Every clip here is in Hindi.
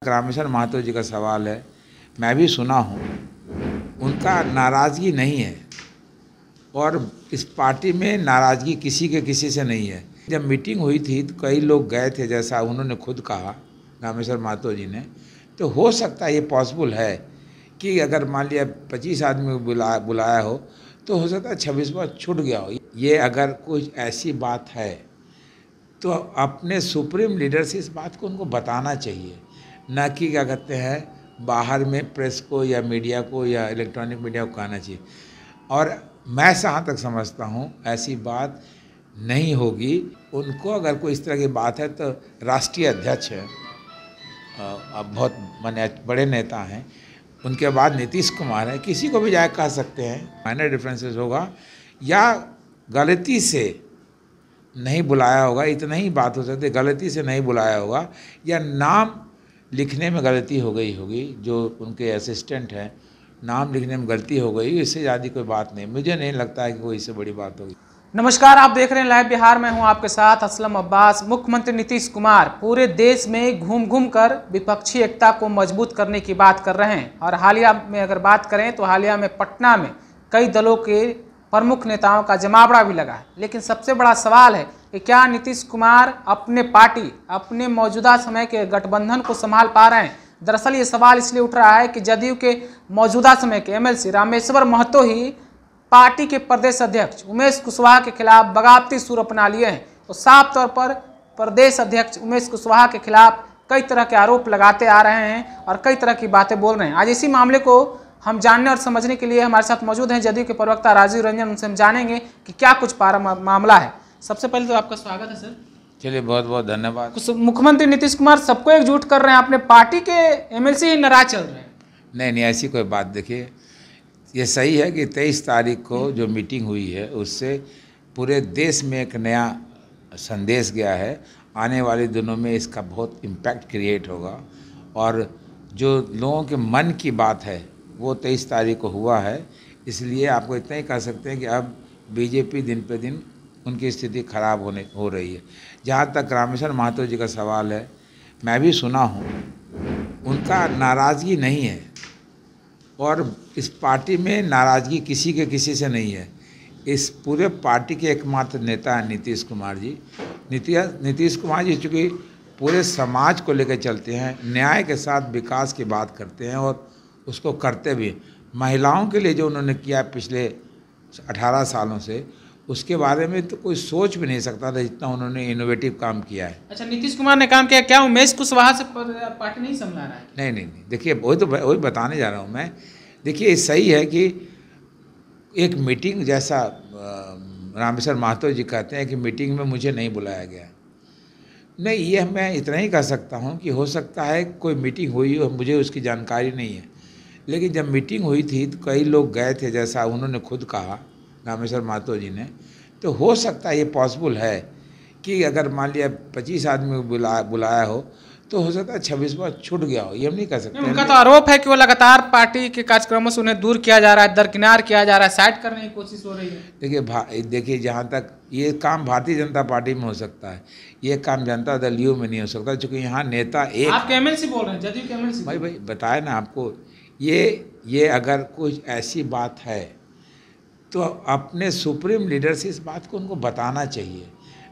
रामेश्वर महतो जी का सवाल है, मैं भी सुना हूँ, उनका नाराज़गी नहीं है और इस पार्टी में नाराज़गी किसी के किसी से नहीं है। जब मीटिंग हुई थी तो कई लोग गए थे, जैसा उन्होंने खुद कहा रामेश्वर महतो जी ने, तो हो सकता है ये पॉसिबल है कि अगर मान लिया 25 आदमी बुलाया हो तो हो सकता है 26वां छूट गया हो। ये अगर कुछ ऐसी बात है तो अपने सुप्रीम लीडर से इस बात को उनको बताना चाहिए, न कि क्या कहते हैं बाहर में प्रेस को या मीडिया को या इलेक्ट्रॉनिक मीडिया को कहना चाहिए। और मैं जहाँ तक समझता हूँ ऐसी बात नहीं होगी। उनको अगर कोई इस तरह की बात है तो राष्ट्रीय अध्यक्ष है, अब बहुत माने बड़े नेता हैं, उनके बाद नीतीश कुमार है, किसी को भी जाए कह सकते हैं। माइनर डिफरेंसेस होगा या गलती से नहीं बुलाया होगा, इतना ही बात हो सकती है, गलती से नहीं बुलाया होगा या नाम लिखने में गलती हो गई होगी, जो उनके असिस्टेंट हैं नाम लिखने में गलती हो गई, इससे ज़्यादा कोई बात नहीं। मुझे नहीं लगता है कि कोई इससे बड़ी बात होगी। नमस्कार, आप देख रहे हैं लाइव बिहार में, हूं आपके साथ असलम अब्बास। मुख्यमंत्री नीतीश कुमार पूरे देश में घूम घूम कर विपक्षी एकता को मजबूत करने की बात कर रहे हैं। और हालिया में अगर बात करें तो हालिया में पटना में कई दलों के प्रमुख नेताओं का जमावड़ा भी लगा है। लेकिन सबसे बड़ा सवाल है कि क्या नीतीश कुमार अपने पार्टी, अपने मौजूदा समय के गठबंधन को संभाल पा रहे हैं। दरअसल ये सवाल इसलिए उठ रहा है कि जदयू के मौजूदा समय के एमएलसी रामेश्वर महतो ही पार्टी के प्रदेश अध्यक्ष उमेश कुशवाहा के खिलाफ बगावती सुर अपना लिए हैं। तो साफ तौर पर प्रदेश अध्यक्ष उमेश कुशवाहा के खिलाफ कई तरह के आरोप लगाते आ रहे हैं और कई तरह की बातें बोल रहे हैं। आज इसी मामले को हम जानने और समझने के लिए हमारे साथ मौजूद हैं जदयू के प्रवक्ता राजीव रंजन। उनसे हम जानेंगे कि क्या कुछ मामला है। सबसे पहले तो आपका स्वागत है सर। चलिए, बहुत बहुत धन्यवाद। मुख्यमंत्री नीतीश कुमार सबको एकजुट कर रहे हैं, अपने पार्टी के एमएलसी ही नाराज चल रहे हैं। नहीं, ऐसी कोई बात। देखिए, ये सही है कि 23 तारीख को जो मीटिंग हुई है उससे पूरे देश में एक नया संदेश गया है। आने वाले दिनों में इसका बहुत इम्पैक्ट क्रिएट होगा और जो लोगों के मन की बात है वो 23 तारीख को हुआ है। इसलिए आपको इतना ही कह सकते हैं कि अब बीजेपी दिन पे दिन उनकी स्थिति खराब हो रही है। जहाँ तक रामेश्वर महतो जी का सवाल है, मैं भी सुना हूँ, उनका नाराज़गी नहीं है और इस पार्टी में नाराज़गी किसी के किसी से नहीं है। इस पूरे पार्टी के एकमात्र नेता हैं नीतीश कुमार जी। नीतीश कुमार जी चूँकि पूरे समाज को लेकर चलते हैं, न्याय के साथ विकास की बात करते हैं और उसको करते भी। महिलाओं के लिए जो उन्होंने किया पिछले 18 सालों से, उसके बारे में तो कोई सोच भी नहीं सकता था जितना उन्होंने इनोवेटिव काम किया है। अच्छा, नीतीश कुमार ने काम किया, क्या उमेश कुशवाहा से पार्टी नहीं संभला रहा है? नहीं, देखिए वही बताने जा रहा हूँ मैं। देखिए, सही है कि एक मीटिंग जैसा रामेश्वर महतो जी कहते हैं कि मीटिंग में मुझे नहीं बुलाया गया। नहीं, ये मैं इतना ही कह सकता हूँ कि हो सकता है कोई मीटिंग हुई हो, मुझे उसकी जानकारी नहीं है। लेकिन जब मीटिंग हुई थी तो कई लोग गए थे, जैसा उन्होंने खुद कहा रामेश्वर महतो जी ने, तो हो सकता है ये पॉसिबल है कि अगर मान लिया 25 आदमी बुलाया हो तो हो सकता है 26वां छूट गया हो। ये हम नहीं कह सकते। उनका तो आरोप है कि वो लगातार पार्टी के कार्यक्रमों से उन्हें दूर किया जा रहा है, दरकिनार किया जा रहा है, साइड करने की कोशिश हो रही है। देखिए, जहाँ तक ये काम भारतीय जनता पार्टी में हो सकता है, ये काम जनता दल यू में नहीं हो सकता, क्योंकि यहाँ नेता एक। आप एमएलसी बोल रहे हैं, जदयू के एमएलसी। भाई बताया ना आपको, ये अगर कुछ ऐसी बात है तो अपने सुप्रीम लीडर से इस बात को उनको बताना चाहिए,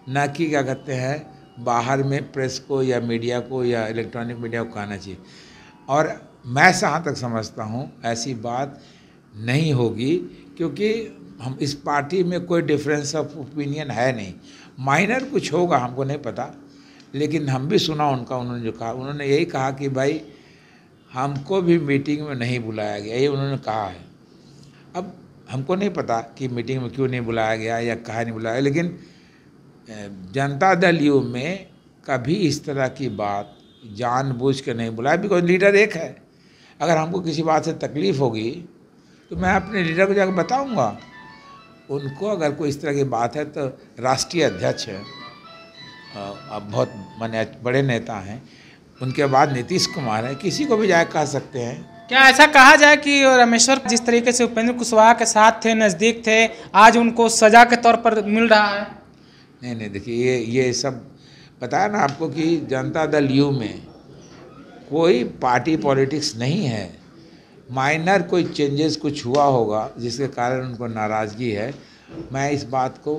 न कि क्या कहते हैं बाहर में प्रेस को या मीडिया को या इलेक्ट्रॉनिक मीडिया को कहना चाहिए। और मैं जहाँ तक समझता हूँ ऐसी बात नहीं होगी, क्योंकि हम इस पार्टी में कोई डिफरेंस ऑफ ओपिनियन है नहीं। माइनर कुछ होगा, हमको नहीं पता, लेकिन हम भी सुना उनका। उन्होंने जो कहा, उन्होंने यही कहा कि भाई हमको भी मीटिंग में नहीं बुलाया गया, ये उन्होंने कहा है। अब हमको नहीं पता कि मीटिंग में क्यों नहीं बुलाया गया या कहाँ नहीं बुलाया, लेकिन जनता दल यू में कभी इस तरह की बात जानबूझ के नहीं बुलाया, बिकॉज लीडर एक है। अगर हमको किसी बात से तकलीफ़ होगी तो मैं अपने लीडर को जाकर बताऊंगा। उनको अगर कोई इस तरह की बात है तो राष्ट्रीय अध्यक्ष है, अब बहुत माने बड़े नेता हैं, उनके बाद नीतीश कुमार है, किसी को भी जाकर कह सकते हैं। क्या ऐसा कहा जाए कि रामेश्वर जिस तरीके से उपेंद्र कुशवाहा के साथ थे, नज़दीक थे, आज उनको सजा के तौर पर मिल रहा है? नहीं, देखिए, ये सब बताया ना आपको कि जनता दल यू में कोई पार्टी पॉलिटिक्स नहीं है। माइनर कोई चेंजेस कुछ हुआ होगा जिसके कारण उनको नाराज़गी है, मैं इस बात को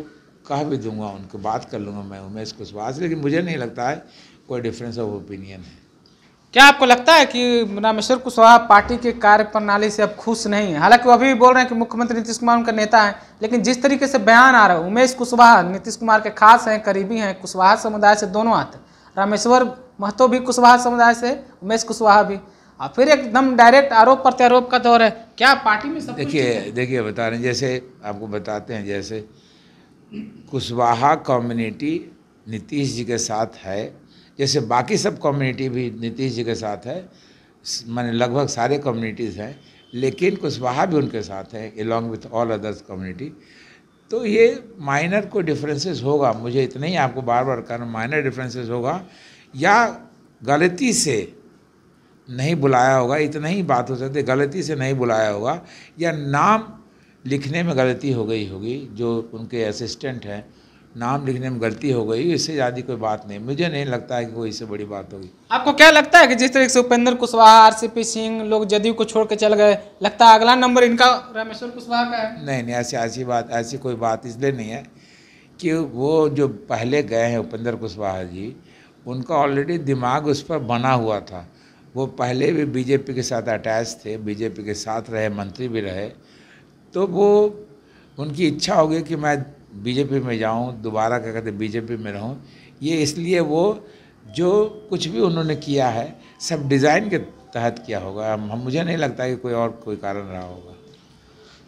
कह भी दूंगा, उनको बात कर लूँगा मैं उमेश कुशवाहा से, लेकिन मुझे नहीं लगता है कोई डिफरेंस ऑफ ओपिनियन है। क्या आपको लगता है कि रामेश्वर कुशवाहा पार्टी के कार्य प्रणाली से अब खुश नहीं है? हालांकि वो अभी भी बोल रहे हैं कि मुख्यमंत्री नीतीश कुमार उनका नेता है, लेकिन जिस तरीके से बयान आ रहा है, उमेश कुशवाहा नीतीश कुमार के खास हैं, करीबी हैं, कुशवाहा समुदाय से दोनों आते हैं, रामेश्वर महतो भी कुशवाहा समुदाय से, उमेश कुशवाहा भी, और फिर एकदम डायरेक्ट आरोप प्रत्यारोप का दौर है। क्या पार्टी में सब देखिए बता रहे हैं, जैसे आपको बताते हैं, जैसे कुशवाहा कम्युनिटी नीतीश जी के साथ है, जैसे बाकी सब कम्युनिटी भी नीतीश जी के साथ है, माने लगभग सारे कम्युनिटीज़ हैं, लेकिन कुशवाहा भी उनके साथ है along with all others community. तो ये माइनर कोई डिफरेंसेस होगा, मुझे इतना ही आपको बार बार कहना, माइनर डिफरेंसेस होगा या गलती से नहीं बुलाया होगा, इतना ही बात हो सकती है, गलती से नहीं बुलाया होगा या नाम लिखने में गलती हो गई होगी, जो उनके असिस्टेंट हैं नाम लिखने में गलती हो गई, इससे ज़्यादा कोई बात नहीं, मुझे नहीं लगता है कि कोई इससे बड़ी बात होगी। आपको क्या लगता है कि जिस तरह से उपेंद्र कुशवाहा, आरसीपी सिंह लोग जदयू को छोड़ के चल गए, लगता है अगला नंबर इनका रामेश्वर कुशवाहा का है? नहीं, ऐसी कोई बात इसलिए नहीं है कि वो जो पहले गए हैं उपेंद्र कुशवाहा जी, उनका ऑलरेडी दिमाग उस पर बना हुआ था, वो पहले भी बीजेपी के साथ अटैच थे, बीजेपी के साथ रहे, मंत्री भी रहे, तो वो उनकी इच्छा होगी कि मैं बीजेपी में जाऊं, दोबारा क्या कहते बीजेपी में रहूं, ये इसलिए वो जो कुछ भी उन्होंने किया है सब डिज़ाइन के तहत किया होगा, मुझे नहीं लगता कि कोई कारण रहा होगा।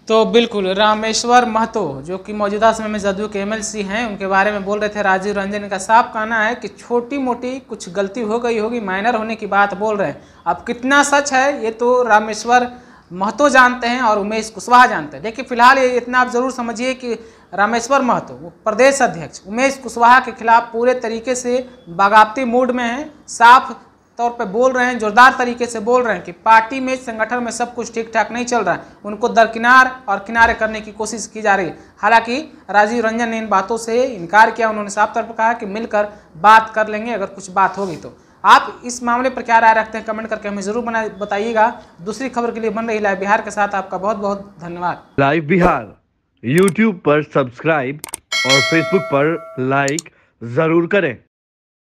तो बिल्कुल रामेश्वर महतो जो कि मौजूदा समय में जदयू के एमएलसी हैं, उनके बारे में बोल रहे थे राजीव रंजन का साफ कहना है कि छोटी मोटी कुछ गलती हो गई होगी, माइनर होने की बात बोल रहे हैं। अब कितना सच है ये तो रामेश्वर महतो जानते हैं और उमेश कुशवाहा जानते हैं, लेकिन फिलहाल ये इतना आप जरूर समझिए कि रामेश्वर महतो वो प्रदेश अध्यक्ष उमेश कुशवाहा के खिलाफ पूरे तरीके से बगावती मूड में हैं, साफ तौर पे बोल रहे हैं, जोरदार तरीके से बोल रहे हैं कि पार्टी में, संगठन में सब कुछ ठीक ठाक नहीं चल रहा है, उनको दरकिनार और किनारे करने की कोशिश की जा रही है। हालांकि राजीव रंजन ने इन बातों से इनकार किया, उन्होंने साफ तौर पर कहा कि मिलकर बात कर लेंगे अगर कुछ बात होगी तो। आप इस मामले पर क्या राय रखते हैं, कमेंट करके हमें जरूर बताइएगा। दूसरी खबर के लिए बन रही लाइव बिहार के साथ आपका बहुत बहुत धन्यवाद। लाइव बिहार यूट्यूब पर सब्सक्राइब और फेसबुक पर लाइक जरूर करें।